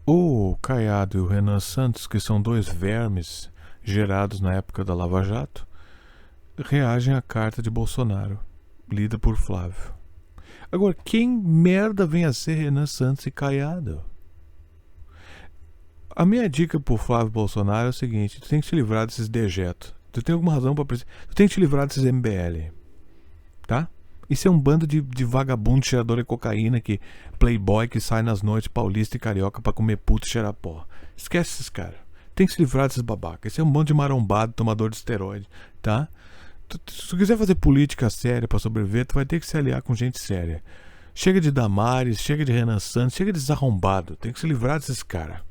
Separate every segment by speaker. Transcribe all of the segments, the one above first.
Speaker 1: O Caiado e o Renan Santos, que são dois vermes gerados na época da Lava Jato, reagem à carta de Bolsonaro, lida por Flávio. Agora, quem merda vem a ser Renan Santos e Caiado? A minha dica pro Flávio Bolsonaro é o seguinte: tu tem que te livrar desses dejetos. Tu tem alguma razão pra... Tu tem que te livrar desses MBL, tá? Isso é um bando de vagabundo cheirador de cocaína, que playboy que sai nas noites paulista e carioca pra comer puto e cheirar pó. Esquece esses caras. Tem que se livrar desses babacas. Isso é um bando de marombado, tomador de esteroide, tá? Se tu quiser fazer política séria pra sobreviver, tu vai ter que se aliar com gente séria. Chega de Damares, chega de Renan Santos, chega de desarrombado. Tem que se livrar desses caras.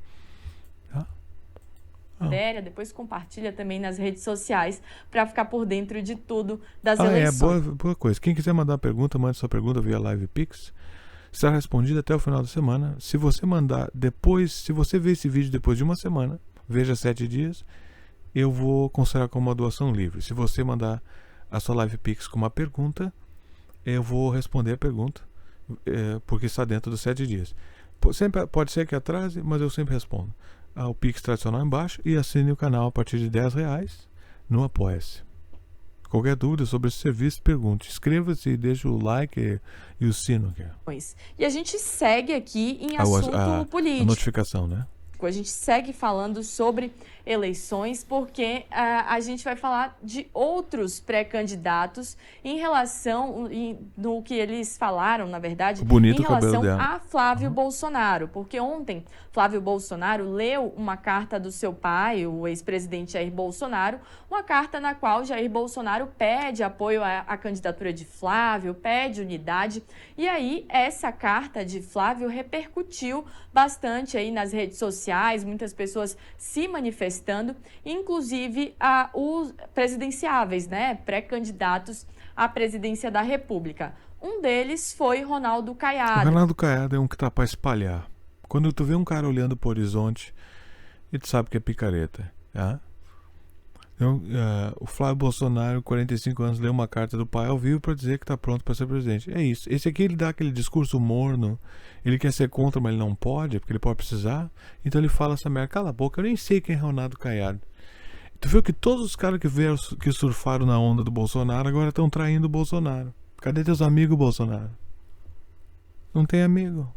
Speaker 2: Depois compartilha também nas redes sociais para ficar por dentro de tudo das eleições.
Speaker 1: Boa coisa. Quem quiser mandar pergunta, mande sua pergunta via Live Pix. Será respondida até o final da semana. Se você mandar depois, se você ver esse vídeo depois de uma semana, veja 7 dias, eu vou considerar como uma doação livre. Se você mandar a sua Live Pix com uma pergunta, eu vou responder a pergunta, porque está dentro dos 7 dias. Sempre, pode ser que atrase, mas eu sempre respondo. O Pix tradicional embaixo e assine o canal a partir de R$10 no Apoia-se. Qualquer dúvida sobre esse serviço, pergunte. Inscreva-se e deixe o like e o sino.
Speaker 2: E a gente segue aqui em assunto político.
Speaker 1: A notificação, né?
Speaker 2: A gente segue falando sobre eleições porque a gente vai falar de outros pré-candidatos em relação no que eles falaram, na verdade,
Speaker 1: bonito
Speaker 2: em relação
Speaker 1: a
Speaker 2: Flávio Bolsonaro. Porque ontem Flávio Bolsonaro leu uma carta do seu pai, o ex-presidente Jair Bolsonaro, uma carta na qual Jair Bolsonaro pede apoio à candidatura de Flávio, pede unidade. E aí essa carta de Flávio repercutiu bastante aí nas redes sociais, muitas pessoas se manifestando, inclusive os presidenciáveis, né, pré-candidatos à presidência da República. Um deles foi Ronaldo Caiado.
Speaker 1: O Ronaldo Caiado é um que tá para espalhar. Quando tu vê um cara olhando pro horizonte, ele sabe que é picareta, tá? Então, o Flávio Bolsonaro, 45 anos, leu uma carta do pai ao vivo para dizer que está pronto para ser presidente. É isso. Esse aqui ele dá aquele discurso morno. Ele quer ser contra, mas ele não pode, porque ele pode precisar. Então ele fala essa merda. Cala a boca, eu nem sei quem é Ronaldo Caiado. Tu viu que todos os caras que surfaram na onda do Bolsonaro agora estão traindo o Bolsonaro. Cadê teus amigos, Bolsonaro? Não tem amigo.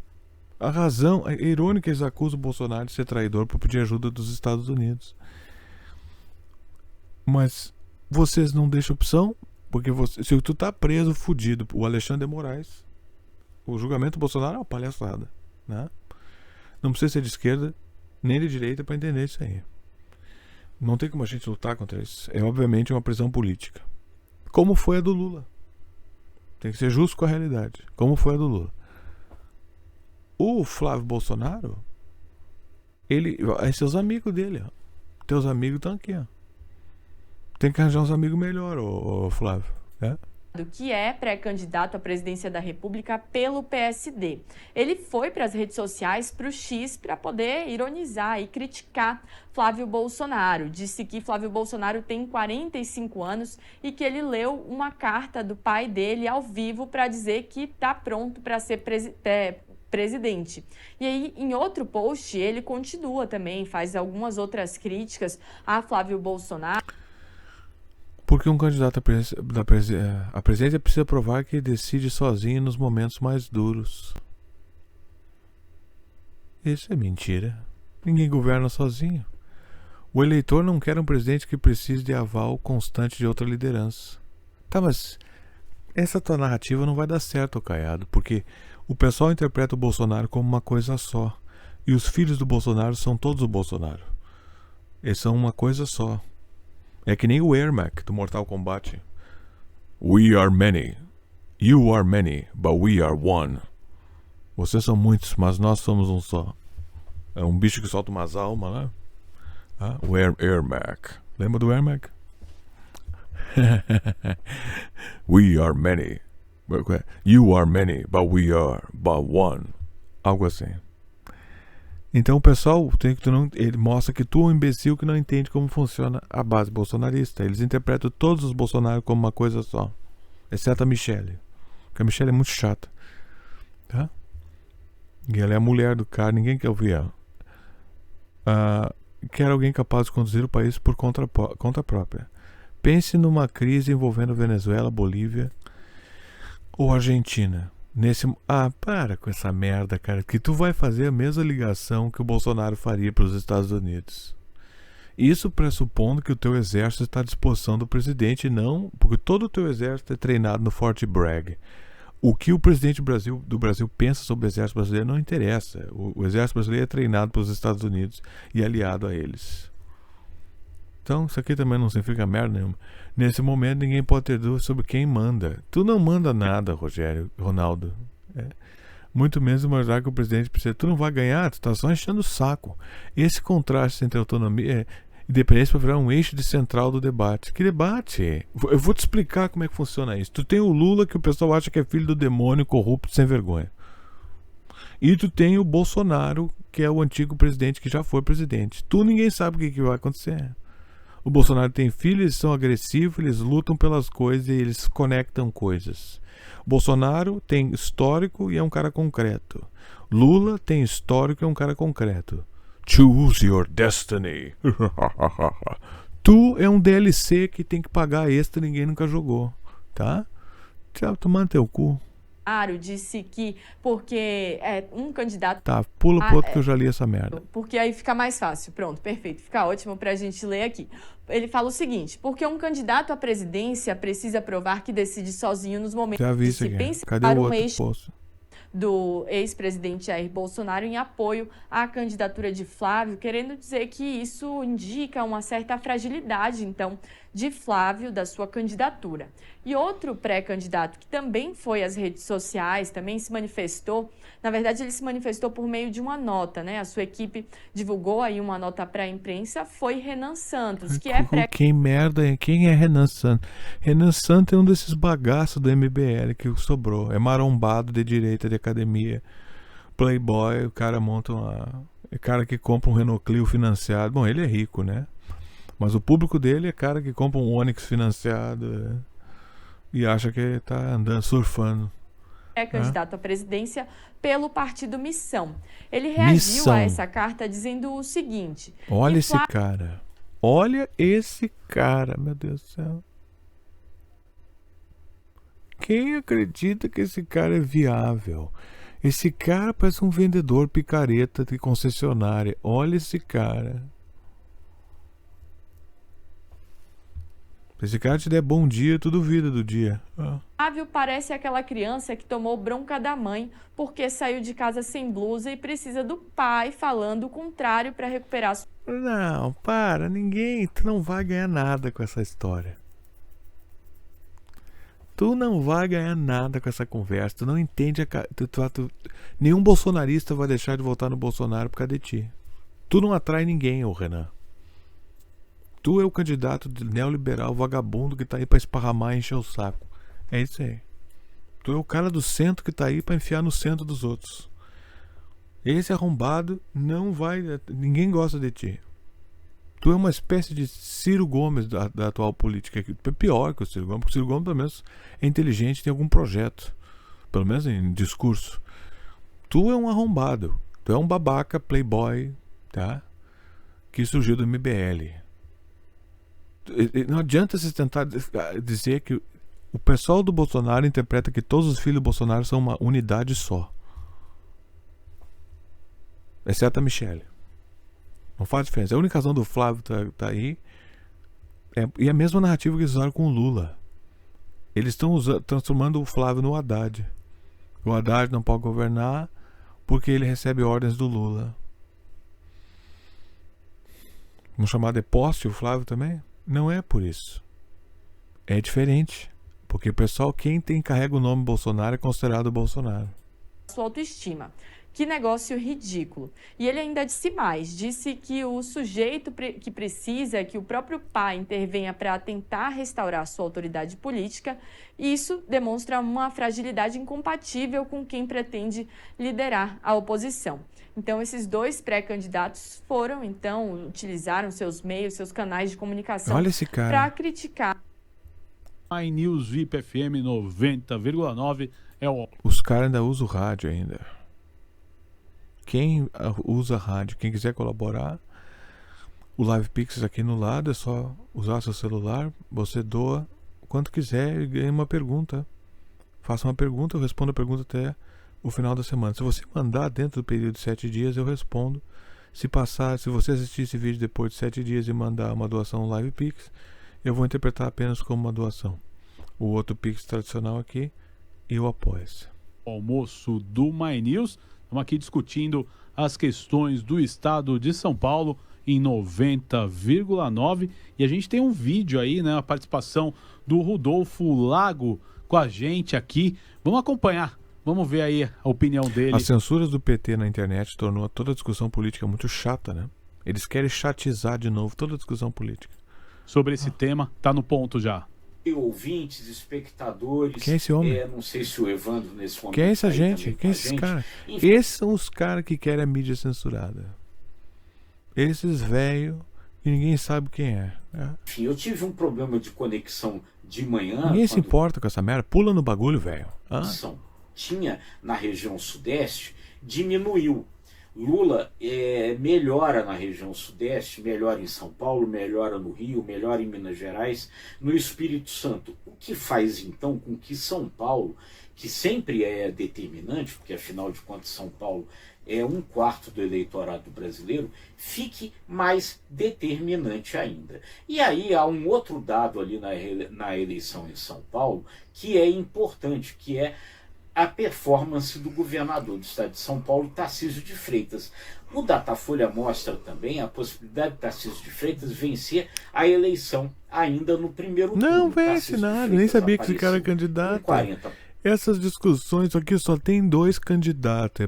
Speaker 1: A razão é irônica, eles acusam o Bolsonaro de ser traidor por pedir ajuda dos Estados Unidos. Mas vocês não deixam opção, porque se tu tá preso, fudido, o Alexandre de Moraes, o julgamento do Bolsonaro é uma palhaçada, né? Não precisa ser de esquerda nem de direita para entender isso aí. Não tem como a gente lutar contra isso. É obviamente uma prisão política, como foi a do Lula. Tem que ser justo com a realidade, como foi a do Lula. O Flávio Bolsonaro, seus amigos dele, ó. Teus amigos estão aqui, ó. Tem que arranjar uns amigos melhor, Flávio, né?
Speaker 2: Que é pré-candidato à presidência da República pelo PSD. Ele foi para as redes sociais, para o X, para poder ironizar e criticar Flávio Bolsonaro. Disse que Flávio Bolsonaro tem 45 anos e que ele leu uma carta do pai dele ao vivo para dizer que está pronto para ser presidente. E aí, em outro post, ele continua também, faz algumas outras críticas a Flávio Bolsonaro.
Speaker 1: Porque um candidato à presidência precisa provar que decide sozinho nos momentos mais duros. Isso é mentira. Ninguém governa sozinho. O eleitor não quer um presidente que precise de aval constante de outra liderança. Tá, mas essa tua narrativa não vai dar certo, Caiado, porque o pessoal interpreta o Bolsonaro como uma coisa só. E os filhos do Bolsonaro são todos o Bolsonaro. Eles são uma coisa só. É que nem o Ermac do Mortal Kombat. We are many. You are many, but we are one. Vocês são muitos, mas nós somos um só. É um bicho que solta umas almas, né? O Ermac. Lembra do Ermac? We are many. You are many, but we are but one. Algo assim. Então o pessoal ele mostra que tu é um imbecil que não entende como funciona a base bolsonarista. Eles interpretam todos os Bolsonaro como uma coisa só, exceto a Michelle, porque a Michelle é muito chata, tá? E ela é a mulher do cara, ninguém quer ouvir ela. quer alguém capaz de conduzir o país por conta própria. Pense numa crise envolvendo Venezuela, Bolívia ou Argentina. Para com essa merda, cara, que tu vai fazer a mesma ligação que o Bolsonaro faria para os Estados Unidos. Isso pressupondo que o teu exército está à disposição do presidente, não, porque todo o teu exército é treinado no Fort Bragg. O que o presidente do Brasil pensa sobre o exército brasileiro não interessa. O exército brasileiro é treinado pelos Estados Unidos e aliado a eles. Então, isso aqui também não significa merda nenhuma. Nesse momento, ninguém pode ter dúvida sobre quem manda. Tu não manda nada, Ronaldo. Muito menos imaginar que o presidente precisa. Tu não vai ganhar, tu tá só enchendo o saco. Esse contraste entre autonomia e independência vai virar um eixo de central do debate. Que debate? Eu vou te explicar como é que funciona isso. Tu tem o Lula, que o pessoal acha que é filho do demônio, corrupto, sem vergonha. E tu tem o Bolsonaro, que é o antigo presidente que já foi presidente. Ninguém sabe o que vai acontecer. O Bolsonaro tem filhos, eles são agressivos, eles lutam pelas coisas e eles conectam coisas. O Bolsonaro tem histórico e é um cara concreto. Lula tem histórico e é um cara concreto. Choose your destiny. Tu é um DLC que tem que pagar extra, ninguém nunca jogou, tá? Tchau, tomando teu cu.
Speaker 2: Disse que porque um candidato...
Speaker 1: Tá, pula pro outro que eu já li essa merda.
Speaker 2: Porque aí fica mais fácil. Pronto, perfeito. Fica ótimo pra gente ler aqui. Ele fala o seguinte: porque um candidato à presidência precisa provar que decide sozinho nos momentos
Speaker 1: já vi
Speaker 2: de
Speaker 1: isso
Speaker 2: se
Speaker 1: aqui.
Speaker 2: pensar
Speaker 1: Cadê o
Speaker 2: um
Speaker 1: outro
Speaker 2: eixo
Speaker 1: poço?
Speaker 2: Do ex-presidente Jair Bolsonaro em apoio à candidatura de Flávio, querendo dizer que isso indica uma certa fragilidade, então, de Flávio, da sua candidatura. E outro pré-candidato que também foi às redes sociais, também se manifestou, na verdade ele se manifestou por meio de uma nota, né? A sua equipe divulgou aí uma nota para a imprensa, foi Renan Santos, que é
Speaker 1: Quem é Renan Santos? Renan Santos é um desses bagaços do MBL que sobrou, é marombado de direita de academia, playboy, o cara monta é cara que compra um Renault Clio financiado. Bom, ele é rico, né? Mas o público dele é cara que compra um Onix financiado e acha que tá andando, surfando.
Speaker 2: É candidato à presidência pelo partido Missão. Ele reagiu a essa carta dizendo o seguinte...
Speaker 1: Olha esse cara. Olha esse cara, meu Deus do céu. Quem acredita que esse cara é viável? Esse cara parece um vendedor picareta de concessionária. Olha esse cara. Se esse cara te der bom dia, tu duvida do dia.
Speaker 2: Flávio parece aquela criança que tomou bronca da mãe porque saiu de casa sem blusa e precisa do pai falando o contrário para recuperar sua...
Speaker 1: Não, tu não vai ganhar nada com essa história. Tu não vai ganhar nada com essa conversa. Tu não entende nenhum bolsonarista vai deixar de votar no Bolsonaro por causa de ti. Tu não atrai ninguém, ô Renan. Tu é o candidato de neoliberal vagabundo que tá aí pra esparramar e encher o saco. É isso aí. Tu é o cara do centro que tá aí pra enfiar no centro dos outros. Esse arrombado não vai... Ninguém gosta de ti. Tu é uma espécie de Ciro Gomes da atual política. É pior que o Ciro Gomes, porque o Ciro Gomes pelo menos é inteligente, tem algum projeto. Pelo menos em discurso. Tu é um arrombado. Tu é um babaca, playboy, tá? Que surgiu do MBL. Não adianta você tentar dizer que o pessoal do Bolsonaro interpreta que todos os filhos do Bolsonaro são uma unidade só. Exceto a Michelle. Não faz diferença. A única razão do Flávio tá aí e a mesma narrativa que eles usaram com o Lula. Eles estão transformando o Flávio no Haddad. O Haddad não pode governar porque ele recebe ordens do Lula. Vamos chamar de poste o Flávio também? Não é por isso. É diferente. Porque o pessoal, quem carrega o nome Bolsonaro é considerado Bolsonaro.
Speaker 2: Sua autoestima. Que negócio ridículo. E ele ainda disse mais. Disse que o sujeito que precisa que o próprio pai intervenha para tentar restaurar sua autoridade política, isso demonstra uma fragilidade incompatível com quem pretende liderar a oposição. Então, esses dois pré-candidatos utilizaram seus meios, seus canais de comunicação para criticar.
Speaker 3: iNews VIP FM 90,9 é o...
Speaker 1: Os caras ainda usam o rádio ainda. Quem usa rádio, quem quiser colaborar, O Live Pix aqui no lado, é só usar seu celular, você doa quanto quiser e ganha uma pergunta. Faça uma pergunta, eu respondo a pergunta até o final da semana. Se você mandar dentro do período de 7 dias, eu respondo. Se você assistir esse vídeo depois de 7 dias e mandar uma doação Live Pix, eu vou interpretar apenas como uma doação. O outro Pix tradicional aqui e o Apoia-se.
Speaker 3: Almoço do My News. Estamos aqui discutindo as questões do estado de São Paulo em 90,9. E a gente tem um vídeo aí, né? A participação do Rodolfo Lago com a gente aqui. Vamos acompanhar. Vamos ver aí a opinião dele.
Speaker 1: As censuras do PT na internet tornou toda a discussão política muito chata, né? Eles querem chatizar de novo toda a discussão política.
Speaker 3: Sobre esse tema, tá no ponto já.
Speaker 4: Ouvintes, espectadores.
Speaker 1: Quem é esse homem?
Speaker 4: Não sei se o Evandro nesse momento.
Speaker 1: Quem é essa
Speaker 4: tá aí
Speaker 1: gente?
Speaker 4: também
Speaker 1: Quem é
Speaker 4: com a
Speaker 1: esses
Speaker 4: gente.
Speaker 1: caras?
Speaker 4: Enfim,
Speaker 1: Esses são os caras que querem a mídia censurada. Esses velhos que ninguém sabe quem é.
Speaker 4: enfim, eu tive um problema de conexão de manhã.
Speaker 1: Ninguém se
Speaker 4: quando
Speaker 1: importa com essa merda. Pula no bagulho, velho.
Speaker 4: a conexão tinha na região sudeste, diminuiu. Lula melhora na região sudeste, melhora em São Paulo, melhora no Rio, melhora em Minas Gerais, no Espírito Santo. O que faz então com que São Paulo, que sempre é determinante, porque afinal de contas São Paulo é 1/4 do eleitorado brasileiro, fique mais determinante ainda. E aí há um outro dado ali na eleição em São Paulo que é importante, que é a performance do governador do estado de São Paulo, Tarcísio de Freitas. O Datafolha mostra também a possibilidade de Tarcísio de Freitas vencer a eleição ainda no primeiro turno.
Speaker 1: Não vence
Speaker 4: Tarcísio de
Speaker 1: nada.
Speaker 4: Freitas
Speaker 1: Nem sabia que esse cara é
Speaker 4: apareceu
Speaker 1: candidato.
Speaker 4: com 40.
Speaker 1: Essas discussões aqui só tem 2 candidatos.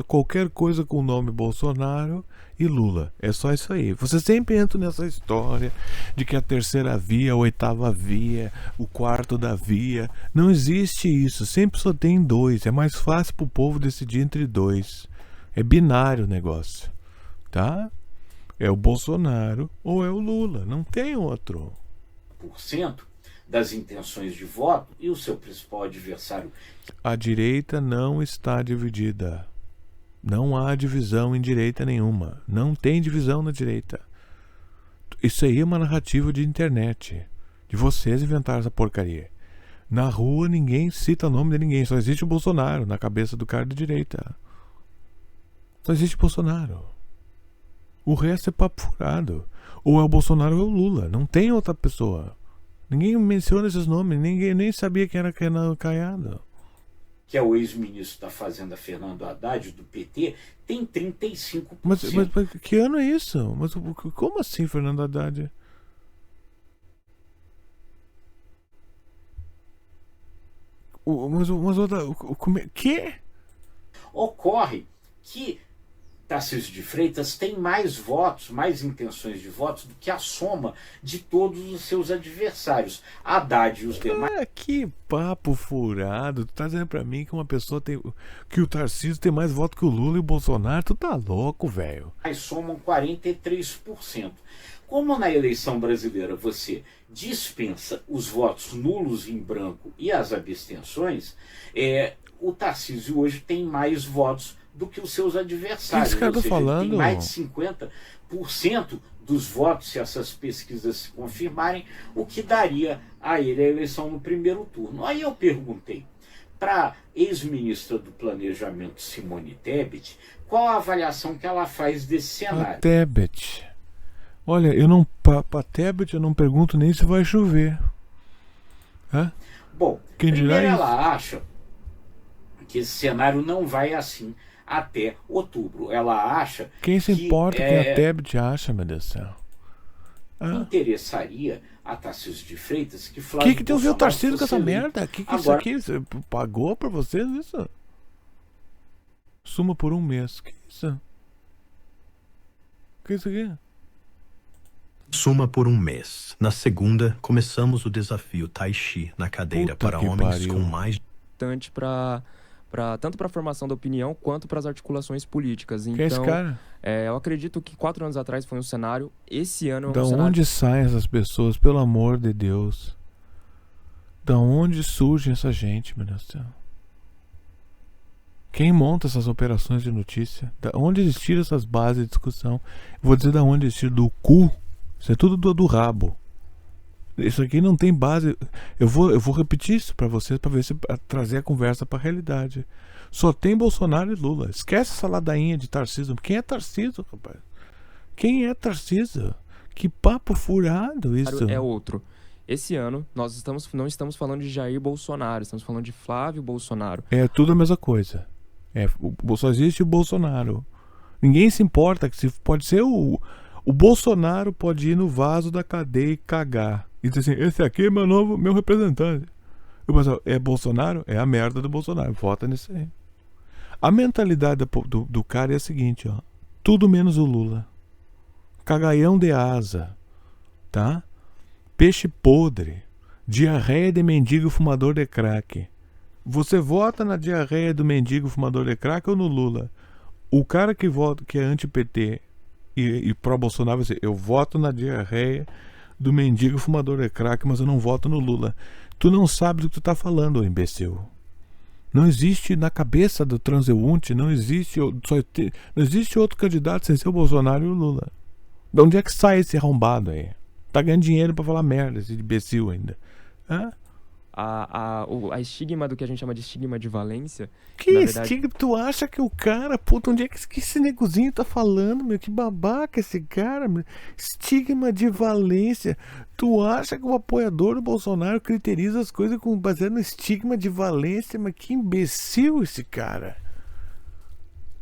Speaker 1: Qualquer coisa com o nome Bolsonaro e Lula. É só isso aí. Você sempre entra nessa história de que a terceira via, a 8ª via, o quarto da via. Não existe isso. Sempre só tem 2. É mais fácil pro povo decidir entre 2. É binário o negócio. Tá? É o Bolsonaro ou é o Lula. Não tem outro.
Speaker 4: Das intenções de voto e o seu principal adversário.
Speaker 1: A direita não está dividida. Não há divisão em direita nenhuma. Não tem divisão na direita. Isso aí é uma narrativa de internet. De vocês inventaram essa porcaria. Na rua ninguém cita o nome de ninguém. Só existe o Bolsonaro na cabeça do cara de direita. Só existe Bolsonaro. O resto é papo furado. Ou é o Bolsonaro ou é o Lula. Não tem outra pessoa. Ninguém menciona esses nomes. Ninguém nem sabia quem era Caiado.
Speaker 4: Que é o ex-ministro da Fazenda, Fernando Haddad, do PT, tem 35%.
Speaker 1: Mas que ano é isso? Mas como assim, Fernando Haddad? Que?
Speaker 4: Ocorre que Tarcísio de Freitas tem mais votos, mais intenções de votos do que a soma de todos os seus adversários. Haddad e os demais
Speaker 1: Que papo furado. Tu tá dizendo pra mim que uma pessoa tem. Que o Tarcísio tem mais voto que o Lula e o Bolsonaro? Tu tá louco, velho.
Speaker 4: somam 43%. Como na eleição brasileira você dispensa os votos nulos em branco e as abstenções, o Tarcísio hoje tem mais votos do que os seus adversários.
Speaker 1: Que cara tá falando?
Speaker 4: Tem mais de 50% dos votos, se essas pesquisas se confirmarem, o que daria a ele a eleição no primeiro turno. Aí eu perguntei para a ex-ministra do Planejamento, Simone Tebet, qual a avaliação que ela faz desse cenário.
Speaker 1: A Tebet. Olha, pra Tebet eu não pergunto nem se vai chover. Hã?
Speaker 4: Bom,
Speaker 1: Quem dirá
Speaker 4: primeiro
Speaker 1: isso?
Speaker 4: ela acha que esse cenário não vai assim até outubro. Ela acha
Speaker 1: Quem se
Speaker 4: que,
Speaker 1: importa quem a Tebet acha, meu Deus do céu?
Speaker 4: interessaria a Tarcísio de Freitas que Flávio
Speaker 1: Que tem a ver o
Speaker 4: Bolsonaro
Speaker 1: Tarcísio com
Speaker 4: fosse
Speaker 1: essa
Speaker 4: eleito.
Speaker 1: merda? Que isso
Speaker 4: Agora-
Speaker 1: aqui? Você pagou pra vocês isso? Suma por um mês. Que isso? Que isso aqui?
Speaker 5: Suma por um mês. Na segunda, começamos o desafio Tai Chi na cadeira
Speaker 1: Puta
Speaker 5: para
Speaker 1: que
Speaker 5: homens
Speaker 1: pariu.
Speaker 5: com mais
Speaker 6: Importante tanto para a formação da opinião quanto para as articulações políticas.
Speaker 1: Quem é esse
Speaker 6: Então,
Speaker 1: cara?
Speaker 6: eu acredito que 4 anos atrás foi um cenário, esse ano é um
Speaker 1: Da
Speaker 6: cenário.
Speaker 1: onde saem essas pessoas, pelo amor de Deus? Da onde surge essa gente, meu Deus do céu? Quem monta essas operações de notícia? Da onde eles tiram essas bases de discussão? Vou dizer da onde eles tiram, do cu. Isso é tudo do rabo. Isso aqui não tem base. Eu vou repetir isso para vocês, para ver se trazer a conversa para a realidade. Só tem Bolsonaro e Lula. Esquece essa ladainha de Tarcísio. Quem é Tarcísio, rapaz? Quem é Tarcísio? Que papo furado isso.
Speaker 6: É outro. Esse ano, não estamos falando de Jair Bolsonaro, estamos falando de Flávio Bolsonaro.
Speaker 1: É tudo a mesma coisa. Só existe o Bolsonaro. Ninguém se importa que se pode ser o Bolsonaro pode ir no vaso da cadeia e cagar. E dizer assim, esse aqui é meu representante. Eu penso, é Bolsonaro? É a merda do Bolsonaro. Vota nisso aí. A mentalidade do cara é a seguinte, ó. Tudo menos o Lula. Cagaião de asa. Tá? Peixe podre. Diarreia de mendigo fumador de crack. Você vota na diarreia do mendigo fumador de crack ou no Lula? O cara que vota, que é anti-PT e pró-Bolsonaro vai dizer, eu voto na diarreia do mendigo fumador de crack, mas eu não voto no Lula. Tu não sabes do que tu tá falando, ô imbecil. Não existe na cabeça do transeunte, não existe outro candidato sem ser o Bolsonaro e o Lula. De onde é que sai esse arrombado aí? Tá ganhando dinheiro pra falar merda, esse imbecil ainda. Hã?
Speaker 6: A estigma do que a gente chama de estigma de valência.
Speaker 1: Que
Speaker 6: na verdade,
Speaker 1: estigma? Tu acha que o cara, puta, onde é que esse negozinho tá falando, meu? Que babaca esse cara, meu. Estigma de valência. Tu acha que o apoiador do Bolsonaro criteriza as coisas baseado no estigma de valência? Mas que imbecil esse cara.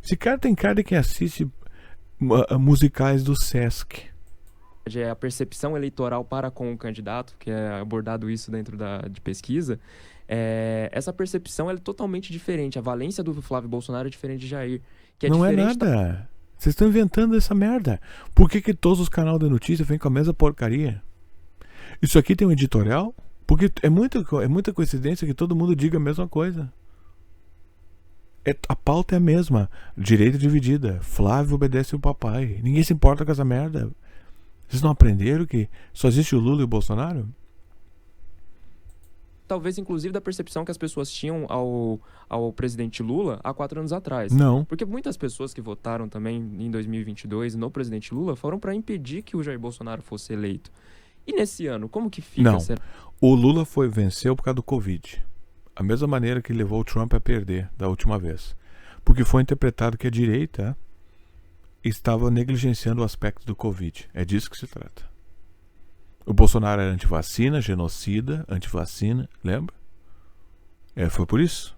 Speaker 1: Esse cara tem cara de quem assiste musicais do Sesc.
Speaker 6: é a percepção eleitoral para com o candidato, que é abordado isso dentro de pesquisa, essa percepção é totalmente diferente. A valência do Flávio Bolsonaro é diferente de Jair. Que
Speaker 1: não é nada. Vocês estão inventando essa merda. Por que todos os canais de notícia vêm com a mesma porcaria? Isso aqui tem um editorial? Porque é muita coincidência que todo mundo diga a mesma coisa. A pauta é a mesma. Direita dividida. Flávio obedece o papai. Ninguém se importa com essa merda. Vocês não aprenderam que só existe o Lula e o Bolsonaro?
Speaker 6: Talvez, inclusive, da percepção que as pessoas tinham ao presidente Lula há 4 anos atrás.
Speaker 1: Não.
Speaker 6: Porque muitas pessoas que votaram também em 2022 no presidente Lula foram para impedir que o Jair Bolsonaro fosse eleito. E nesse ano, como que fica?
Speaker 1: Não. O Lula venceu por causa do Covid. A mesma maneira que levou o Trump a perder da última vez. Porque foi interpretado que a direita estava negligenciando o aspecto do Covid. É disso que se trata. O Bolsonaro era antivacina, genocida, antivacina, lembra? Foi por isso.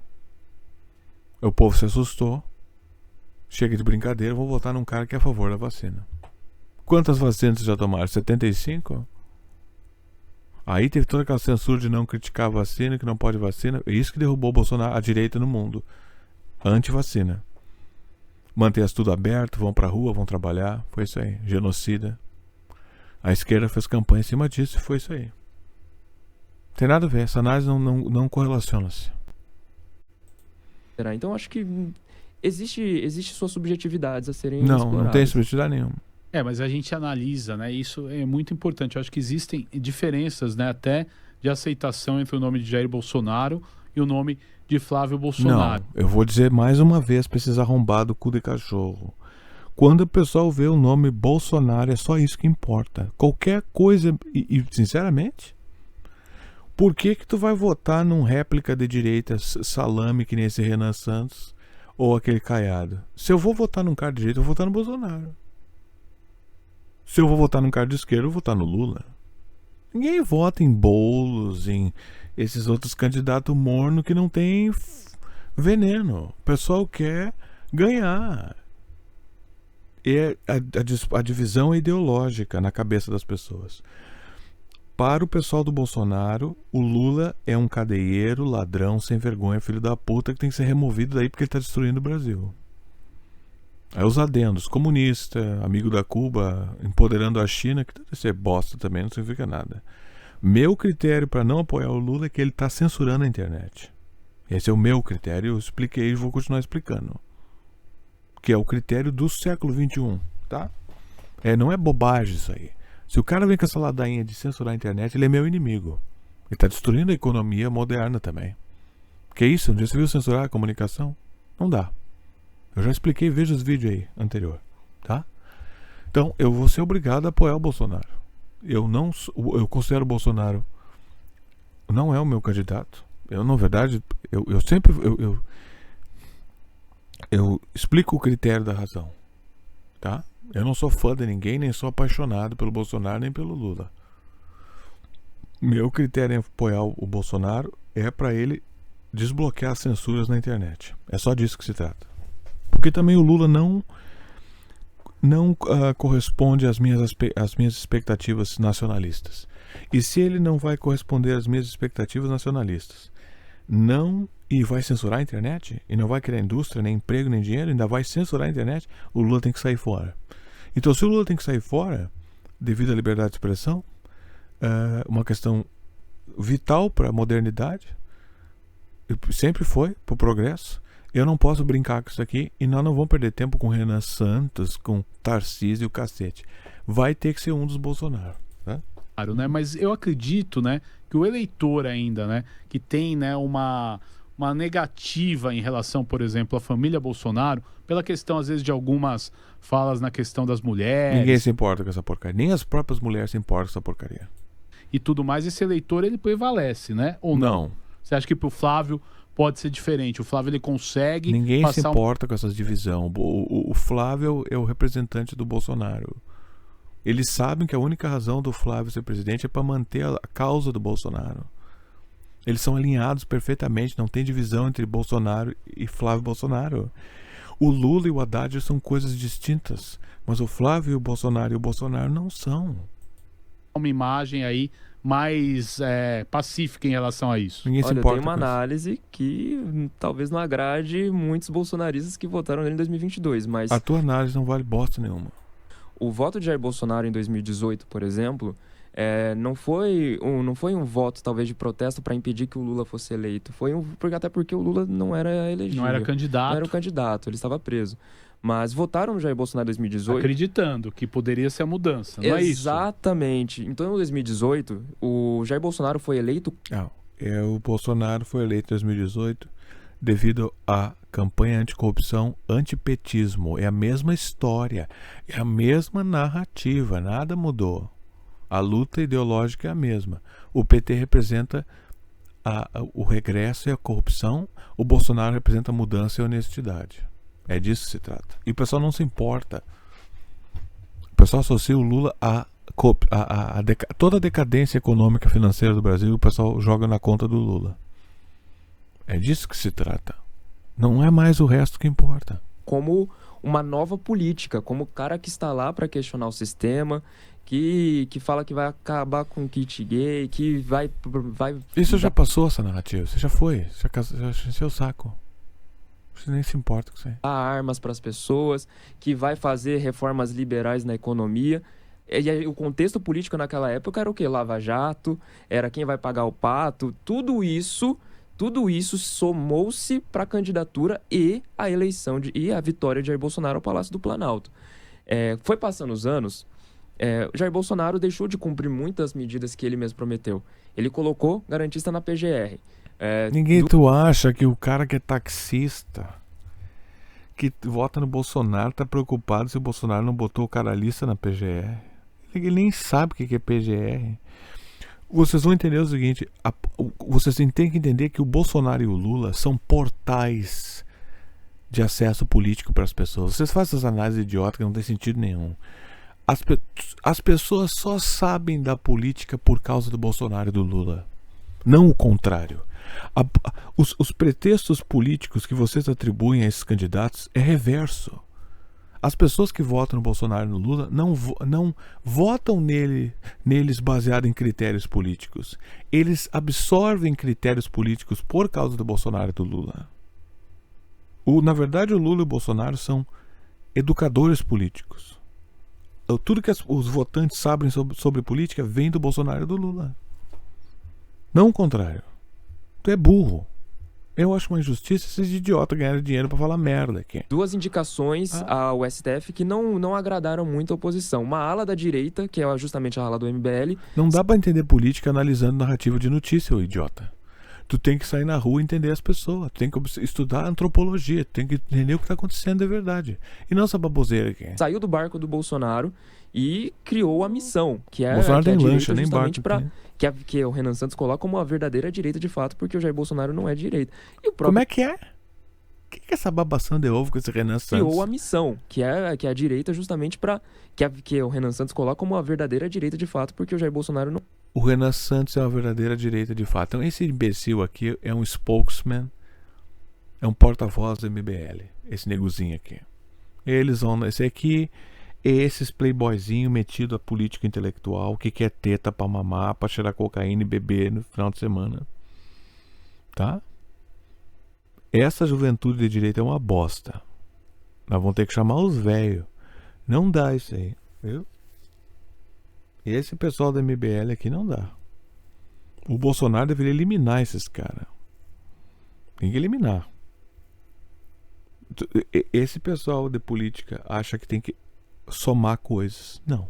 Speaker 1: O povo se assustou. Chega de brincadeira, vou votar num cara que é a favor da vacina. Quantas vacinas já tomaram? 75? Aí teve toda aquela censura de não criticar a vacina, que não pode vacina. É isso que derrubou o Bolsonaro, a direita no mundo. Antivacina. Mantém tudo aberto, vão pra rua, vão trabalhar. Foi isso aí. Genocida. A esquerda fez campanha em cima disso e foi isso aí. Tem nada a ver. Essa análise não correlaciona-se.
Speaker 6: Então acho que existe suas subjetividades a serem exploradas.
Speaker 1: Não tem subjetividade nenhuma.
Speaker 3: Mas a gente analisa, né? Isso é muito importante. Eu acho que existem diferenças, né? Até de aceitação entre o nome de Jair Bolsonaro e o nome de Flávio Bolsonaro.
Speaker 1: Não, eu vou dizer mais uma vez pra esses arrombados cu de cachorro. Quando o pessoal vê o nome Bolsonaro, é só isso que importa. Qualquer coisa, e sinceramente, por que tu vai votar num réplica de direita salame que nem esse Renan Santos ou aquele Caiado? Se eu vou votar num cara de direita, eu vou votar no Bolsonaro. Se eu vou votar num cara de esquerda, eu vou votar no Lula. Ninguém vota em Boulos, em esses outros candidatos mornos que não tem veneno. O pessoal quer ganhar. E a divisão é ideológica na cabeça das pessoas. Para o pessoal do Bolsonaro, o Lula é um cadeieiro, ladrão, sem vergonha, filho da puta, que tem que ser removido daí porque ele está destruindo o Brasil. Aí os adendos, comunista, amigo da Cuba, empoderando a China, que deve ser bosta também, não significa nada. Meu critério para não apoiar o Lula é que ele está censurando a internet. Esse é o meu critério, eu expliquei e vou continuar explicando. Que é o critério do século XXI, tá? Não é bobagem isso aí. Se o cara vem com essa ladainha de censurar a internet, ele é meu inimigo. Ele está destruindo a economia moderna também. Que isso? Um dia você viu censurar a comunicação? Não dá. Eu já expliquei, veja os vídeos aí anterior, tá? Então, eu vou ser obrigado a apoiar o Bolsonaro. Eu considero o Bolsonaro não é o meu candidato. Eu, na verdade, eu sempre explico o critério da razão, tá? Eu não sou fã de ninguém, nem sou apaixonado pelo Bolsonaro, nem pelo Lula. Meu critério em apoiar o Bolsonaro é para ele desbloquear as censuras na internet. É só disso que se trata. Porque também o Lula não corresponde às minhas expectativas nacionalistas. E se ele não vai corresponder às minhas expectativas nacionalistas, e vai censurar a internet, e não vai criar indústria, nem emprego, nem dinheiro, ainda vai censurar a internet, o Lula tem que sair fora. Então, se o Lula tem que sair fora, devido à liberdade de expressão, uma questão vital para a modernidade, sempre foi, para o progresso, eu não posso brincar com isso aqui, e nós não vamos perder tempo com Renan Santos, com Tarcísio e o cacete. Vai ter que ser um dos Bolsonaro, né?
Speaker 3: Claro, né? Mas eu acredito, né, que o eleitor ainda, né, que tem, né, uma negativa em relação, por exemplo, à família Bolsonaro, pela questão, às vezes, de algumas falas na questão das mulheres.
Speaker 1: Ninguém se importa com essa porcaria. Nem as próprias mulheres se importam com essa porcaria.
Speaker 3: E tudo mais, esse eleitor, ele prevalece, né? Ou não? Você acha que pro Flávio pode ser diferente? O Flávio, ele consegue
Speaker 1: Ninguém se importa com essas divisões. O Flávio é o representante do Bolsonaro. Eles sabem que a única razão do Flávio ser presidente é para manter a causa do Bolsonaro. Eles são alinhados perfeitamente, não tem divisão entre Bolsonaro e Flávio Bolsonaro. O Lula e o Haddad são coisas distintas, mas o Flávio e o Bolsonaro não são.
Speaker 3: Uma imagem aí mais pacífica em relação a isso.
Speaker 1: Ninguém se
Speaker 6: Olha,
Speaker 1: importa
Speaker 6: tem uma
Speaker 1: com isso.
Speaker 6: análise que talvez não agrade muitos bolsonaristas que votaram nele em 2022, mas
Speaker 1: A tua análise não vale bosta nenhuma.
Speaker 6: o voto de Jair Bolsonaro em 2018, por exemplo, não foi um voto talvez de protesto para impedir que o Lula fosse eleito. Até porque o Lula não era elegível.
Speaker 3: Não era candidato.
Speaker 6: Não era o candidato, ele estava preso. Mas votaram no Jair Bolsonaro em 2018.
Speaker 3: Acreditando que poderia ser a mudança, não é isso?
Speaker 6: Exatamente. Então, em 2018, o Jair Bolsonaro foi eleito...
Speaker 1: O Bolsonaro foi eleito em 2018 devido à campanha anticorrupção, antipetismo. É a mesma história, é a mesma narrativa, nada mudou. A luta ideológica é a mesma. O PT representa o regresso e a corrupção, o Bolsonaro representa a mudança e a honestidade. É disso que se trata. E o pessoal não se importa. O pessoal associa o Lula toda a decadência econômica e financeira do Brasil, o pessoal joga na conta do Lula. É disso que se trata. Não é mais o resto que importa.
Speaker 6: Como uma nova política, como o cara que está lá para questionar o sistema, que fala que vai acabar com o kit gay, que vai...
Speaker 1: Isso já passou, essa narrativa. Você já foi. Já encheu o saco. Você nem se importa com isso aí.
Speaker 6: Dar armas para as pessoas, que vai fazer reformas liberais na economia. E aí, o contexto político naquela época era o quê? Lava Jato, era quem vai pagar o pato. Tudo isso somou-se para a candidatura e a eleição e a vitória de Jair Bolsonaro ao Palácio do Planalto. Foi passando os anos, Jair Bolsonaro deixou de cumprir muitas medidas que ele mesmo prometeu. Ele colocou garantista na PGR.
Speaker 1: Tu acha que o cara que é taxista, que vota no Bolsonaro, tá preocupado se o Bolsonaro não botou o cara lista na PGR? Ele nem sabe o que é PGR. Vocês vão entender o seguinte, vocês têm que entender que o Bolsonaro e o Lula são portais de acesso político para as pessoas. Vocês fazem essas análises idiotas que não tem sentido nenhum. As pessoas só sabem da política por causa do Bolsonaro e do Lula, não o contrário. Os pretextos políticos que vocês atribuem a esses candidatos é reverso. As pessoas que votam no Bolsonaro e no Lula não votam neles baseado em critérios políticos. Eles absorvem critérios políticos por causa do Bolsonaro e do Lula. Na verdade, o Lula e o Bolsonaro são educadores políticos. Tudo que os votantes sabem sobre política vem do Bolsonaro e do Lula. Não o contrário. Tu é burro. Eu acho uma injustiça esses idiotas ganharem dinheiro pra falar merda aqui.
Speaker 6: Duas indicações ao STF que não agradaram muito a oposição. Uma ala da direita, que é justamente a ala do MBL.
Speaker 1: Não dá pra entender política analisando narrativa de notícia, ô idiota. Tu tem que sair na rua e entender as pessoas. Tu tem que estudar antropologia. Tu tem que entender o que está acontecendo de verdade. E não essa baboseira aqui.
Speaker 6: Saiu do barco do Bolsonaro e criou a missão, que é,
Speaker 1: Bolsonaro
Speaker 6: que é a
Speaker 1: tem
Speaker 6: direita
Speaker 1: lancha, nem
Speaker 6: justamente
Speaker 1: barco tem.
Speaker 6: que o Renan Santos coloca como a verdadeira direita de fato, porque o Jair Bolsonaro não é de direita. E o próprio
Speaker 1: Como é que é? O que é essa babação de ovo com esse Renan Santos?
Speaker 6: criou a missão, que é a direita justamente para que o Renan Santos coloca como a verdadeira direita de fato, porque o Jair Bolsonaro não.
Speaker 1: O Renan Santos é uma verdadeira direita de fato. Então esse imbecil aqui é um spokesman, é um porta-voz do MBL, esse negozinho aqui. Eles vão, esse aqui é esses playboyzinho metido a política intelectual que quer teta pra mamar, pra cheirar cocaína e beber no final de semana. Tá? Essa juventude de direita é uma bosta. Nós vamos ter que chamar os velhos. Não dá isso aí, viu? Esse pessoal da MBL aqui não dá. O Bolsonaro deveria eliminar esses caras. Tem que eliminar. Esse pessoal de política acha que tem que somar coisas. Não.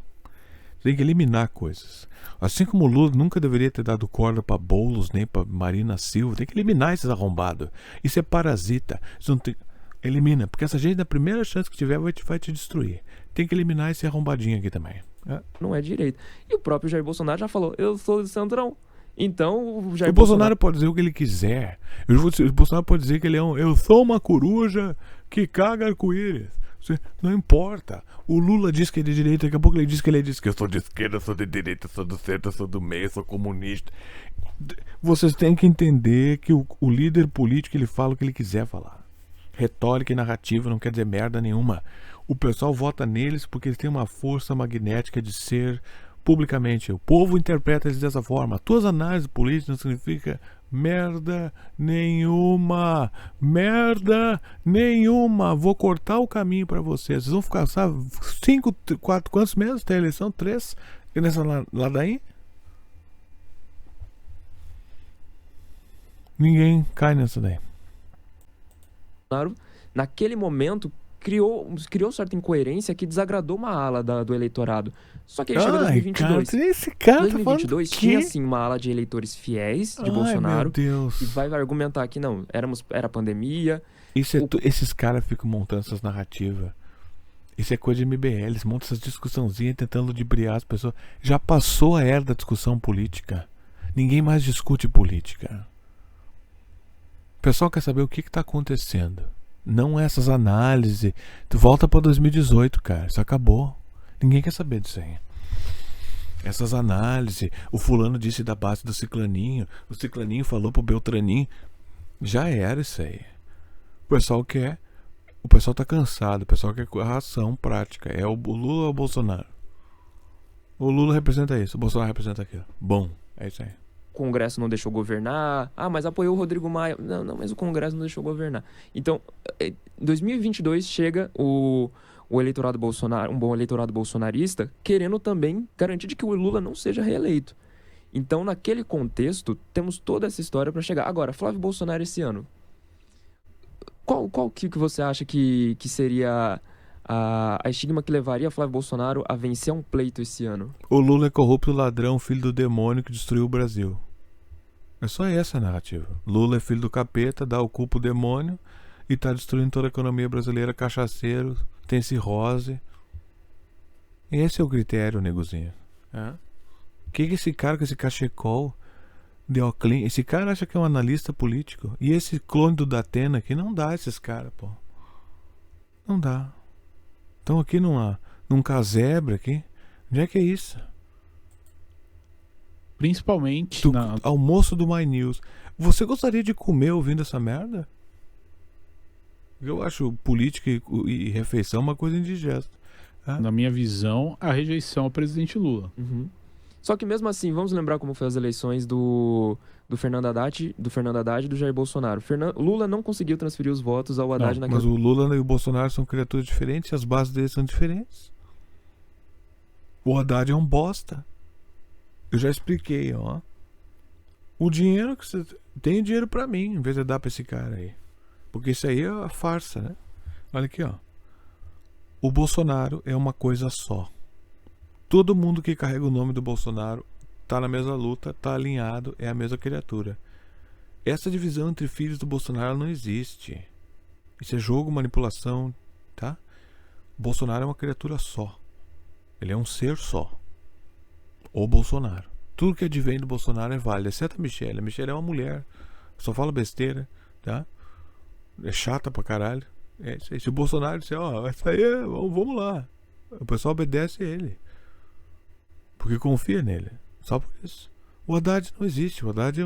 Speaker 1: Tem que eliminar coisas. Assim como o Lula nunca deveria ter dado corda para Boulos nem para Marina Silva, tem que eliminar esses arrombados. Isso é parasita. Isso não tem... Elimina, porque essa gente, na primeira chance que tiver, vai te destruir. Tem que eliminar esse arrombadinho aqui também.
Speaker 6: Não é direita. E o próprio Jair Bolsonaro já falou, eu sou do Centrão. Então, o Jair
Speaker 1: Bolsonaro pode dizer o que ele quiser. O Bolsonaro pode dizer que ele é eu sou uma coruja que caga arco-íris. Não importa. O Lula diz que ele é de direita, daqui a pouco ele diz que eu sou de esquerda, eu sou de direita, eu sou do centro, eu sou do meio, eu sou comunista. Vocês têm que entender que o líder político, ele fala o que ele quiser falar. Retórica e narrativa não quer dizer merda nenhuma. O pessoal vota neles porque eles têm uma força magnética de ser publicamente. O povo interpreta eles dessa forma. Tuas análises políticas não significa merda nenhuma. Merda nenhuma. Vou cortar o caminho para vocês. Vocês vão ficar, sabe, 5, 4, quantos meses tem a eleição? 3? E nessa ladainha? Ninguém cai nessa daí.
Speaker 6: Naquele momento criou certa incoerência que desagradou uma ala do eleitorado. Só que aí chega 2022.
Speaker 1: Cara, esse cara
Speaker 6: 2022 tinha sim uma ala de eleitores fiéis de Bolsonaro.
Speaker 1: Meu Deus.
Speaker 6: E vai argumentar que não, era pandemia.
Speaker 1: Esses caras ficam montando essas narrativas. Isso é coisa de MBL. Eles montam essas discussãozinhas tentando ludibriar as pessoas. Já passou a era da discussão política. Ninguém mais discute política. O pessoal quer saber o que está acontecendo. Não essas análises. Tu volta para 2018, cara. Isso acabou. Ninguém quer saber disso aí. Essas análises. O fulano disse da base do ciclaninho. O ciclaninho falou pro Beltraninho. Já era isso aí. O pessoal quer. O pessoal tá cansado. O pessoal quer a ação prática. É o Lula ou o Bolsonaro? O Lula representa isso. O Bolsonaro representa aquilo. Bom, é isso aí.
Speaker 6: O Congresso não deixou governar. Ah, mas apoiou o Rodrigo Maia. Não, mas o Congresso não deixou governar. Então, em 2022 chega o eleitorado Bolsonaro, um bom eleitorado bolsonarista, querendo também garantir de que o Lula não seja reeleito. Então, naquele contexto, temos toda essa história para chegar. Agora, Flávio Bolsonaro esse ano. Qual que você acha que seria a estigma que levaria Flávio Bolsonaro a vencer um pleito esse ano?
Speaker 1: O Lula é corrupto, ladrão, filho do demônio que destruiu o Brasil. É só essa a narrativa. Lula é filho do capeta, dá o culpa ao demônio e tá destruindo toda a economia brasileira, cachaceiro, tem cirrose. Esse é o critério, negozinho. Que esse cara com esse cachecol de óculos, esse cara acha que é um analista político. E esse clone do Datena aqui não dá esses caras, pô. Não dá. Estão aqui num casebre aqui. Onde é que é isso?
Speaker 3: Principalmente
Speaker 1: almoço do My News. Você gostaria de comer ouvindo essa merda? Eu acho política e refeição uma coisa indigesta.
Speaker 3: Na minha visão, a rejeição ao presidente Lula.
Speaker 6: Uhum. Só que mesmo assim, vamos lembrar como foi as eleições do Fernando Haddad e do Jair Bolsonaro. Lula não conseguiu transferir os votos ao Haddad naquela...
Speaker 1: Mas o Lula e o Bolsonaro são criaturas diferentes, as bases deles são diferentes. O Haddad é um bosta. Eu já expliquei, ó. O dinheiro que você tem dinheiro pra mim, em vez de dar pra esse cara aí. Porque isso aí é a farsa, né? Olha aqui, ó. O Bolsonaro é uma coisa só. Todo mundo que carrega o nome do Bolsonaro tá na mesma luta, tá alinhado, é a mesma criatura. Essa divisão entre filhos do Bolsonaro não existe. Isso é jogo, manipulação, tá? O Bolsonaro é uma criatura só. Ele é um ser só. O Bolsonaro. Tudo que advém do Bolsonaro é válido, exceto a Michelle. A Michelle é uma mulher, só fala besteira, tá? É chata pra caralho. É isso aí. Se o Bolsonaro disser, essa aí vamos lá. O pessoal obedece a ele. Porque confia nele. Só por isso. O Haddad não existe. O Haddad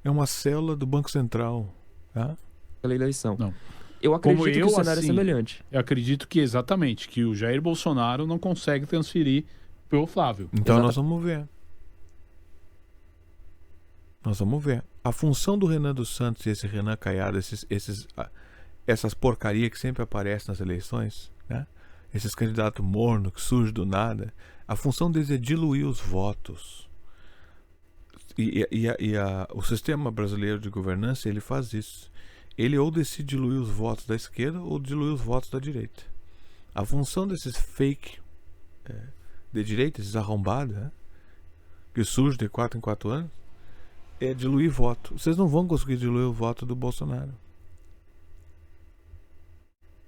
Speaker 1: é uma célula do Banco Central, tá?
Speaker 6: Pela eleição.
Speaker 3: Não.
Speaker 6: Eu acredito que o cenário
Speaker 3: assim,
Speaker 6: é semelhante.
Speaker 3: Eu acredito que exatamente, que o Jair Bolsonaro não consegue transferir pelo Flávio.
Speaker 1: Então nós vamos ver. Nós vamos ver. A função do Renan dos Santos e esse Renan Caiado, essas porcarias que sempre aparecem nas eleições, né? Esses candidatos mornos que surgem do nada, a função deles é diluir os votos. O sistema brasileiro de governança, ele faz isso. Ele ou decide diluir os votos da esquerda ou diluir os votos da direita. A função desses fake de direita, esses arrombados, né? Que surgem de 4 em 4 anos, é diluir voto. Vocês não vão conseguir diluir o voto do Bolsonaro.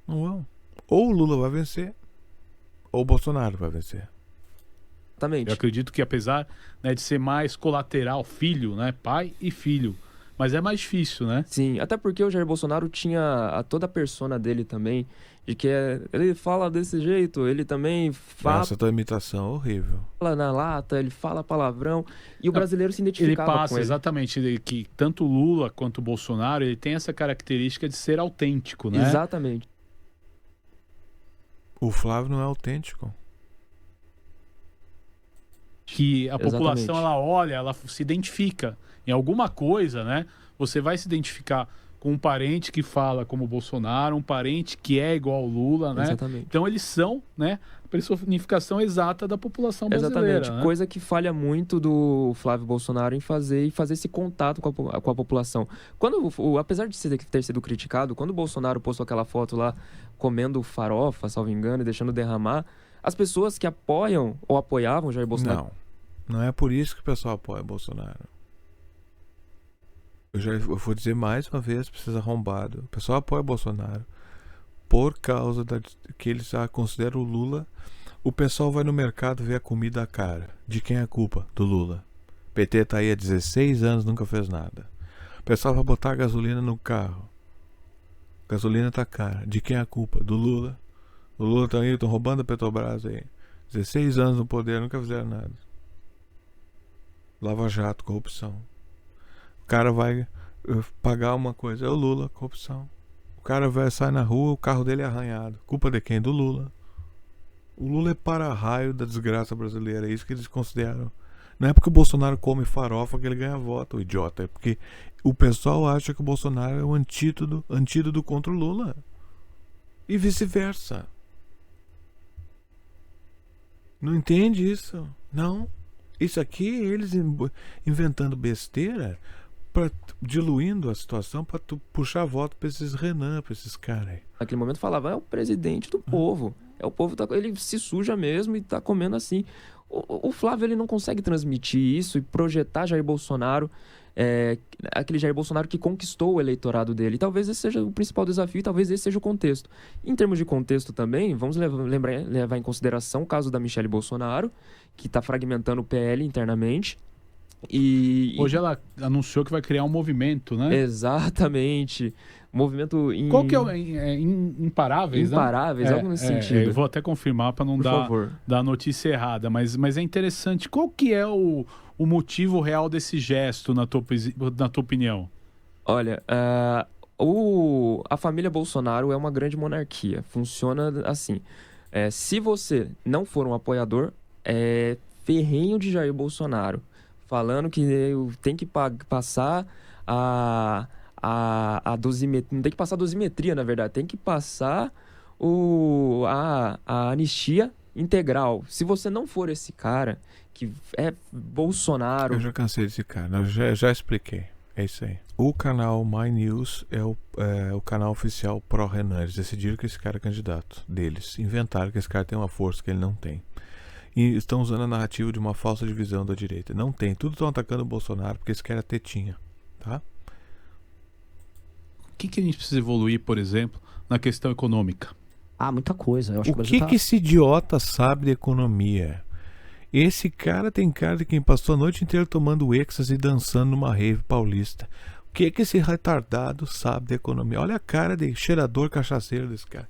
Speaker 1: Não vão. Ou o Lula vai vencer, ou o Bolsonaro vai vencer.
Speaker 6: Exatamente.
Speaker 3: Eu acredito que apesar, né, de ser mais colateral, filho, né, pai e filho, mas é mais difícil, né?
Speaker 6: Sim, até porque o Jair Bolsonaro tinha toda a persona dele também, de que ele fala desse jeito, ele também fala
Speaker 1: Essa tua imitação é horrível.
Speaker 6: na lata, ele fala palavrão, e o brasileiro se identificava
Speaker 3: Ele passa,
Speaker 6: com ele.
Speaker 3: exatamente, que tanto o Lula quanto o Bolsonaro, ele tem essa característica de ser autêntico, né?
Speaker 6: Exatamente.
Speaker 1: O Flávio não é autêntico.
Speaker 3: Que a população,
Speaker 6: Exatamente.
Speaker 3: ela olha, ela se identifica em alguma coisa, né? Você vai se identificar com um parente que fala como o Bolsonaro, um parente que é igual ao Lula, né?
Speaker 6: Exatamente.
Speaker 3: Então eles são, né, a personificação exata da população brasileira.
Speaker 6: Exatamente.
Speaker 3: Né?
Speaker 6: Coisa que falha muito do Flávio Bolsonaro em fazer esse contato com a população. Apesar de ter sido criticado, quando o Bolsonaro postou aquela foto lá comendo farofa, salvo engano, e deixando derramar, as pessoas que apoiam ou apoiavam Jair Bolsonaro...
Speaker 1: Não é por isso que o pessoal apoia o Bolsonaro. Eu vou dizer mais uma vez pra vocês arrombados. O pessoal apoia o Bolsonaro por causa que eles consideram o Lula. O pessoal vai no mercado ver a comida cara. De quem é a culpa? Do Lula. O PT tá aí há 16 anos, nunca fez nada. O pessoal vai botar gasolina no carro. Gasolina tá cara. De quem é a culpa? Do Lula. O Lula tá aí, estão roubando a Petrobras aí. 16 anos no poder, nunca fizeram nada. Lava Jato, corrupção. O cara vai pagar uma coisa, é o Lula, corrupção. O cara sai na rua, o carro dele é arranhado. Culpa de quem? Do Lula. O Lula é para-raio da desgraça brasileira, é isso que eles consideram. Não é porque o Bolsonaro come farofa que ele ganha voto, o idiota. É porque o pessoal acha que o Bolsonaro é o antídoto contra o Lula. E vice-versa. Não entende isso? Não. Isso aqui, eles inventando besteira, diluindo a situação para puxar voto para esses Renan, para esses caras aí.
Speaker 6: Naquele momento falava, é o presidente do povo. É o povo, ele se suja mesmo e tá comendo assim. O Flávio, ele não consegue transmitir isso e projetar Jair Bolsonaro, aquele Jair Bolsonaro que conquistou o eleitorado dele. E talvez esse seja o principal desafio, e talvez esse seja o contexto. Em termos de contexto também, vamos levar em consideração o caso da Michelle Bolsonaro, que está fragmentando o PL internamente.
Speaker 3: Hoje ela anunciou que vai criar um movimento, né?
Speaker 6: Exatamente. Movimento
Speaker 3: Qual que é Imparáveis, né?
Speaker 6: Imparáveis, algo nesse sentido.
Speaker 3: Eu vou até confirmar para não dar a notícia errada, mas é interessante. Qual que é o motivo real desse gesto, na tua opinião?
Speaker 6: Olha, a família Bolsonaro é uma grande monarquia. Funciona assim. Se você não for um apoiador, é ferrenho de Jair Bolsonaro, falando que tem que passar a dosimetria, não tem que passar a dosimetria, na verdade, tem que passar a anistia integral. Se você não for esse cara que é Bolsonaro...
Speaker 1: Eu já cansei desse cara, eu já expliquei. É isso aí. O canal My News é o canal oficial pró-Renan. Eles decidiram que esse cara é candidato deles. Inventaram que esse cara tem uma força que ele não tem. E estão usando a narrativa de uma falsa divisão da direita. Não tem. Tudo estão atacando o Bolsonaro porque esse cara é tetinha. Tá?
Speaker 3: que a gente precisa evoluir, por exemplo, na questão econômica?
Speaker 7: Muita coisa. Eu acho
Speaker 1: O
Speaker 7: que o Brasil
Speaker 1: que esse idiota sabe de economia? Esse cara tem cara de quem passou a noite inteira tomando êxtase e dançando numa rave paulista. O que esse retardado sabe de economia? Olha a cara de cheirador cachaceiro desse cara.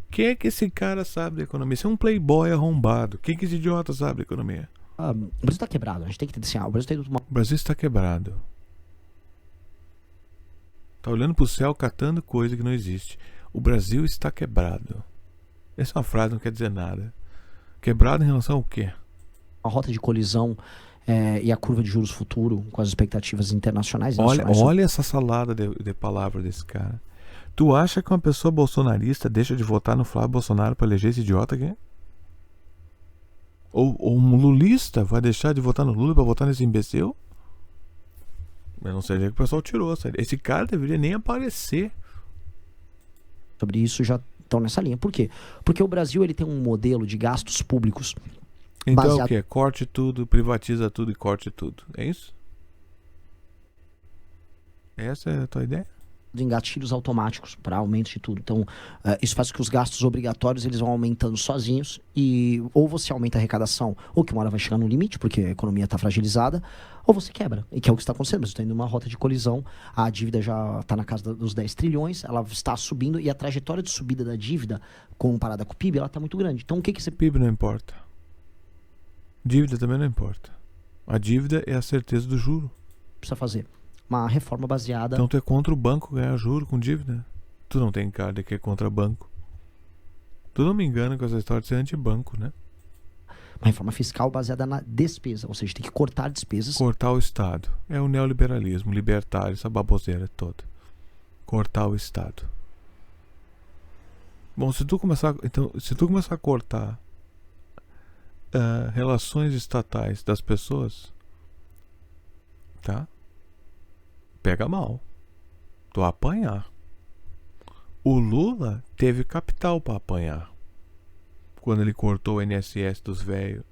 Speaker 1: O que esse cara sabe de economia? Isso é um playboy arrombado. O que esse idiota sabe de economia?
Speaker 7: o Brasil tá quebrado. A gente tem que entender assim, o Brasil tem uma...
Speaker 1: O Brasil está quebrado. Tá olhando pro céu, catando coisa que não existe. O Brasil está quebrado. Essa é uma frase, não quer dizer nada. Quebrado em relação ao quê?
Speaker 7: uma rota de colisão e a curva de juros futuro com as expectativas internacionais e nacionais.
Speaker 1: Olha essa salada de palavras desse cara. Tu acha que uma pessoa bolsonarista deixa de votar no Flávio Bolsonaro para eleger esse idiota aqui? Ou um lulista vai deixar de votar no Lula para votar nesse imbecil? Eu não sei onde é que o pessoal tirou. Esse cara deveria nem aparecer.
Speaker 7: Sobre isso já estão nessa linha. Por quê? Porque o Brasil ele tem um modelo de gastos públicos
Speaker 1: então
Speaker 7: baseado...
Speaker 1: o quê? Corte tudo, privatiza tudo e corte tudo. É isso? Essa é a tua ideia?
Speaker 7: em gatilhos automáticos para aumento de tudo. Então, isso faz com que os gastos obrigatórios eles vão aumentando sozinhos e ou você aumenta a arrecadação, ou que uma hora vai chegar no limite, porque a economia está fragilizada, ou você quebra, e que é o que está acontecendo. Você está indo numa rota de colisão, a dívida já está na casa dos 10 trilhões, ela está subindo, e a trajetória de subida da dívida, comparada com o PIB, ela está muito grande. Então, o que você...
Speaker 1: PIB não importa. Dívida também não importa. A dívida é a certeza do juro.
Speaker 7: precisa fazer? Uma reforma baseada...
Speaker 1: Então tu é contra o banco ganhar juro com dívida? Tu não tem cara de que é contra banco. Tu não me engana com essa história de ser antibanco, né?
Speaker 7: Uma reforma fiscal baseada na despesa, ou seja, tem que cortar despesas.
Speaker 1: Cortar o Estado. É o neoliberalismo, libertário, essa baboseira toda. Cortar o Estado. Bom, se tu começar a cortar relações estatais das pessoas, tá? Pega mal. Tu vai apanhar. O Lula teve capital para apanhar. Quando ele cortou o INSS dos velhos,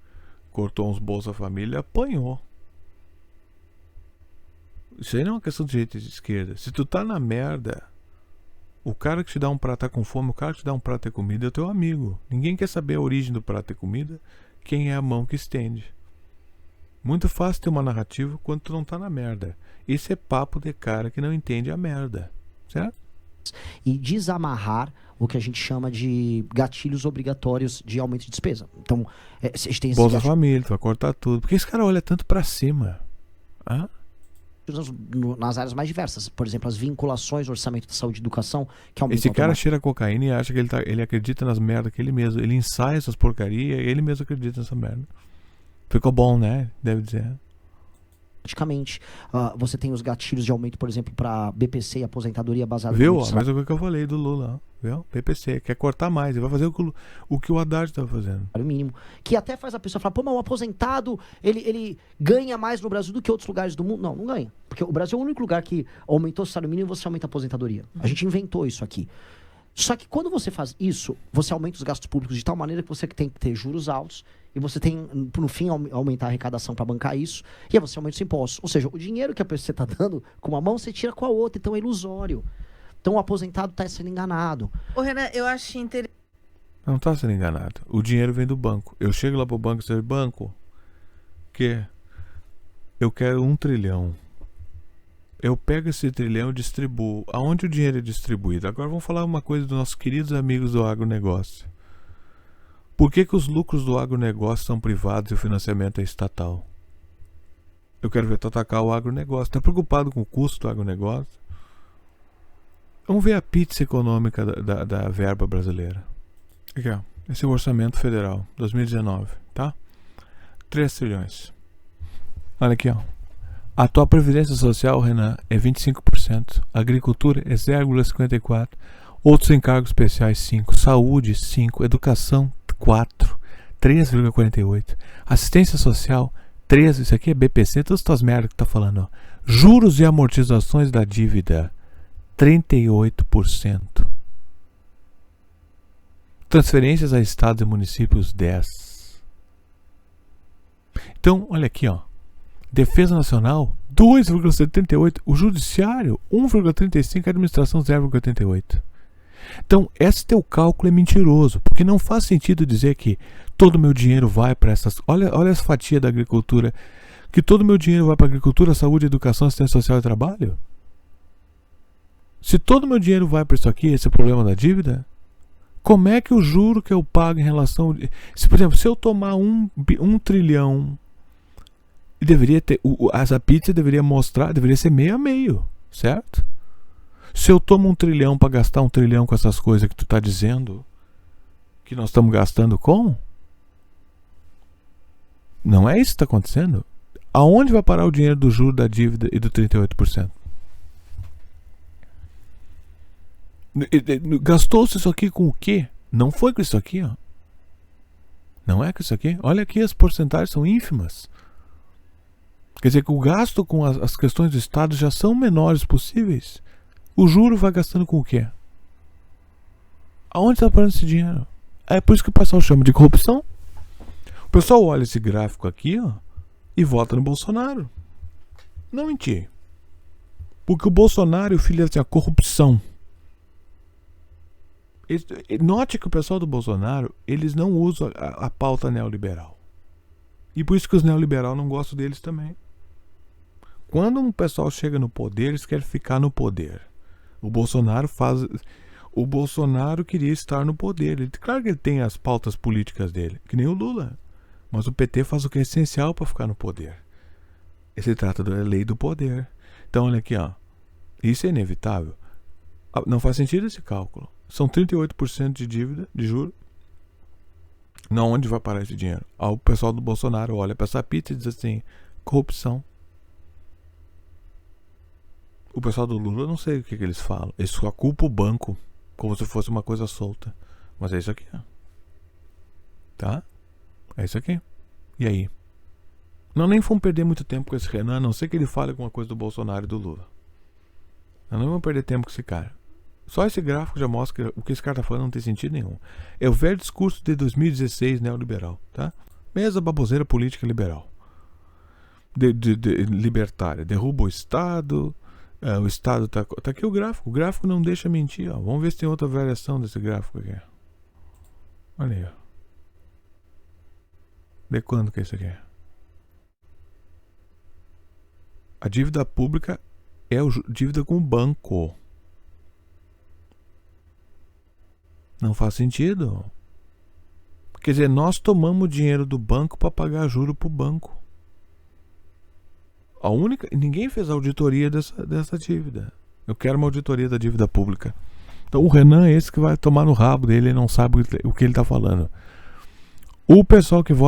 Speaker 1: cortou uns Bolsa Família, apanhou. Isso aí não é uma questão de direita e de esquerda. Se tu tá na merda, o cara que te dá um prato tá com fome, o cara que te dá um prato de comida é teu amigo. Ninguém quer saber a origem do prato de comida, quem é a mão que estende. Muito fácil ter uma narrativa quando tu não tá na merda. Isso é papo de cara que não entende a merda, certo?
Speaker 7: E desamarrar o que a gente chama de gatilhos obrigatórios de aumento de despesa. Então, a gente tem
Speaker 1: Bolsa Família, tu vai cortar tudo. Por que esse cara olha tanto pra cima? Hã?
Speaker 7: Nas áreas mais diversas. Por exemplo, as vinculações, orçamento de saúde e educação, que aumentam.
Speaker 1: Esse cara cheira cocaína e acha que ele acredita nas merdas que ele mesmo. Ele ensaia essas porcarias e ele mesmo acredita nessa merda. Ficou bom, né? Deve dizer.
Speaker 7: Praticamente. Você tem os gatilhos de aumento, por exemplo, para BPC e aposentadoria baseada
Speaker 1: Viu?
Speaker 7: no
Speaker 1: A mesma coisa que eu falei do Lula. Viu? BPC. Quer cortar mais. Ele vai fazer o que o Haddad estava fazendo.
Speaker 7: Mínimo. Que até faz a pessoa falar, pô, mas o aposentado, ele ganha mais no Brasil do que outros lugares do mundo. Não, não ganha. Porque o Brasil é o único lugar que aumentou o salário mínimo e você aumenta a aposentadoria. A gente inventou isso aqui. Só que quando você faz isso, você aumenta os gastos públicos de tal maneira que você tem que ter juros altos e você tem, no fim, aumentar a arrecadação para bancar isso, e aí você aumenta os impostos. Ou seja, o dinheiro que a pessoa está dando com uma mão, você tira com a outra, então é ilusório. Então o aposentado está sendo enganado.
Speaker 8: Ô Renan, eu acho interessante.
Speaker 1: Não está sendo enganado. O dinheiro vem do banco. Eu chego lá pro banco e digo, banco, que eu quero 1 trilhão. Eu pego esse trilhão e distribuo. Aonde o dinheiro é distribuído? Agora vamos falar uma coisa dos nossos queridos amigos do agronegócio. Por que os lucros do agronegócio são privados e o financiamento é estatal? Eu quero ver tu atacar o agronegócio. Está preocupado com o custo do agronegócio? Vamos ver a pizza econômica da verba brasileira. Aqui, ó. Esse é o orçamento federal, 2019, tá? 3 trilhões. Olha aqui, ó. A tua previdência social, Renan, é 25%. Agricultura é 0,54%. Outros encargos especiais, 5%. Saúde, 5%. Educação, 4%. 3,48%. Assistência social, 13%. Isso aqui é BPC, todas essas merdas que tá falando, ó. Juros e amortizações da dívida, 38%. Transferências a estados e municípios, 10%. Então, olha aqui, ó. Defesa Nacional, 2,78%. O Judiciário, 1,35%. A Administração, 0,88%. Então, esse teu cálculo é mentiroso, porque não faz sentido dizer que todo o meu dinheiro vai para essas... Olha essa fatia da agricultura, que todo o meu dinheiro vai para agricultura, saúde, educação, assistência social e trabalho. Se todo o meu dinheiro vai para isso aqui, esse é o problema da dívida, como é que o juro que eu pago em relação... Se, por exemplo, se eu tomar 1 trilhão, deveria ter... Essa pizza deveria mostrar, deveria ser meio a meio, certo? Se eu tomo 1 trilhão para gastar 1 trilhão com essas coisas que tu está dizendo que nós estamos gastando com, não é isso que está acontecendo? Aonde vai parar o dinheiro do juro da dívida e do 38%? Gastou-se isso aqui com o quê? Não foi com isso aqui, ó. Não é com isso aqui. Olha aqui, as porcentagens são ínfimas. Quer dizer que o gasto com as questões do Estado já são menores possíveis. O juro vai gastando com o quê? Aonde está parando esse dinheiro? É por isso que o pessoal chama de corrupção. O pessoal olha esse gráfico aqui, ó, e vota no Bolsonaro. Não mentir. Porque o Bolsonaro, filho, assim, a corrupção. Note que o pessoal do Bolsonaro, eles não usam a pauta neoliberal. E por isso que os neoliberais não gostam deles também. Quando um pessoal chega no poder, eles querem ficar no poder. O Bolsonaro queria estar no poder. Claro que ele tem as pautas políticas dele, que nem o Lula. Mas o PT faz o que é essencial para ficar no poder. Se trata da lei do poder. Então, olha aqui, ó. Isso é inevitável. Não faz sentido esse cálculo. São 38% de dívida, de juros. Não, onde vai parar esse dinheiro? O pessoal do Bolsonaro olha para essa pizza e diz assim: corrupção. O pessoal do Lula, não sei o que eles falam. Eles só culpam o banco, como se fosse uma coisa solta. Mas é isso aqui, ó. Tá? É isso aqui. E aí? Não, nem vamos perder muito tempo com esse Renan, a não sei que ele fale alguma coisa do Bolsonaro e do Lula. Nós não vamos perder tempo com esse cara. Só esse gráfico já mostra que o que esse cara tá falando não tem sentido nenhum. É o velho discurso de 2016 neoliberal, tá? Mesma baboseira política liberal. Libertária. Derruba o Estado. O Estado tá aqui o gráfico. O gráfico não deixa mentir, ó. Vamos ver se tem outra variação desse gráfico aqui. Olha aí, ó. De quando que é isso aqui? A dívida pública é a dívida com o banco. Não faz sentido. Quer dizer, nós tomamos o dinheiro do banco para pagar juro para o banco. Ninguém fez auditoria dessa dívida. Eu quero uma auditoria da dívida pública. Então o Renan é esse que vai tomar no rabo dele, ele não sabe o que ele está falando. O pessoal que vota